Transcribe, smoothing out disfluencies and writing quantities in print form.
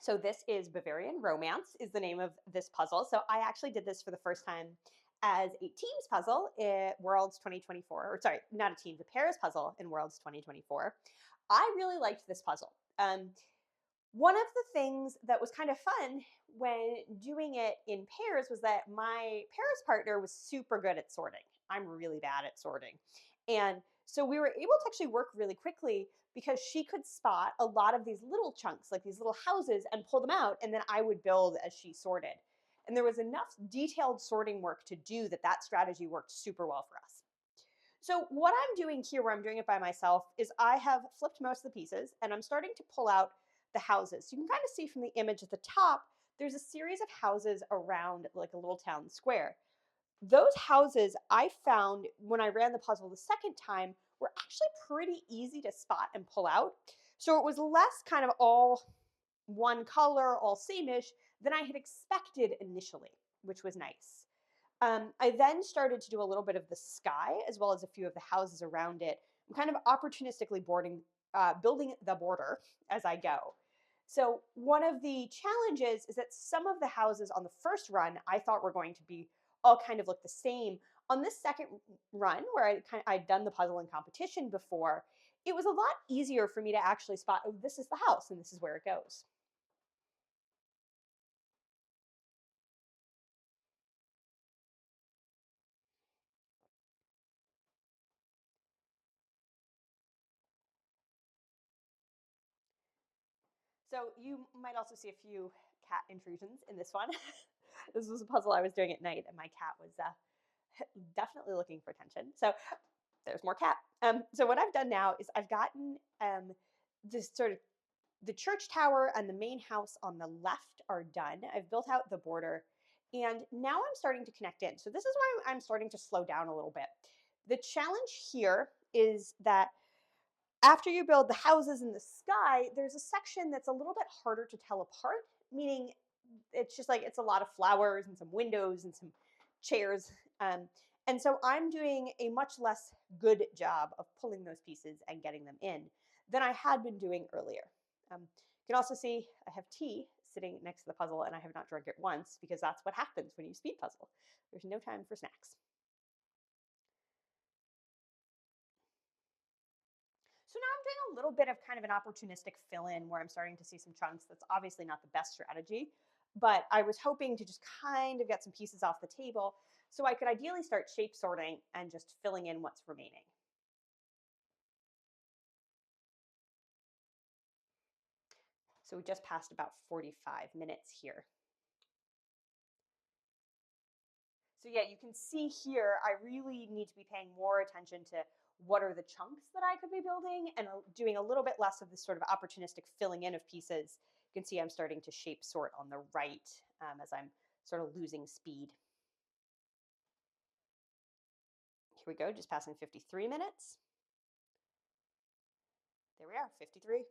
So this is Bavarian Romance is the name of this puzzle. So I actually did this for the first time as a teams puzzle at Worlds 2024, or sorry, not a teams, a pairs puzzle in Worlds 2024. I really liked this puzzle. One of the things that was kind of fun when doing it in pairs was that my pairs partner was super good at sorting. I'm really bad at sorting. And so we were able to actually work really quickly because she could spot a lot of these little chunks, like these little houses, and pull them out, and then I would build as she sorted. And there was enough detailed sorting work to do that that strategy worked super well for us. So what I'm doing here, where I'm doing it by myself, is I have flipped most of the pieces and I'm starting to pull out the houses. You can kind of see from the image at the top, there's a series of houses around like a little town square. Those houses I found when I ran the puzzle the second time were actually pretty easy to spot and pull out. So it was less kind of all one color, all same-ish than I had expected initially, which was nice. I then started to do a little bit of the sky as well as a few of the houses around it. I'm kind of opportunistically building the border as I go. So one of the challenges is that some of the houses on the first run I thought were going to be all kind of look the same. On this second run, where I'd done the puzzle in competition before, it was a lot easier for me to actually spot, oh, this is the house and this is where it goes. So you might also see a few cat intrusions in this one. This was a puzzle I was doing at night, and my cat was definitely looking for attention. So there's more cat. So what I've done now is I've gotten this sort of the church tower and the main house on the left are done. I've built out the border, and now I'm starting to connect in. So this is why I'm starting to slow down a little bit. The challenge here is that after you build the houses in the sky, there's a section that's a little bit harder to tell apart, meaning it's just like it's a lot of flowers and some windows and some chairs. And so I'm doing a much less good job of pulling those pieces and getting them in than I had been doing earlier. You can also see I have tea sitting next to the puzzle and I have not drunk it once because that's what happens when you speed puzzle. There's no time for snacks. So now I'm doing a little bit of kind of an opportunistic fill in where I'm starting to see some chunks. That's obviously not the best strategy, but I was hoping to just kind of get some pieces off the table so I could ideally start shape sorting and just filling in what's remaining. So we just passed about 45 minutes here. So yeah, you can see here, I really need to be paying more attention to what are the chunks that I could be building and doing a little bit less of this sort of opportunistic filling in of pieces. You can see I'm starting to shape sort on the right as I'm sort of losing speed. Here we go, just passing 53 minutes. There we are, 53.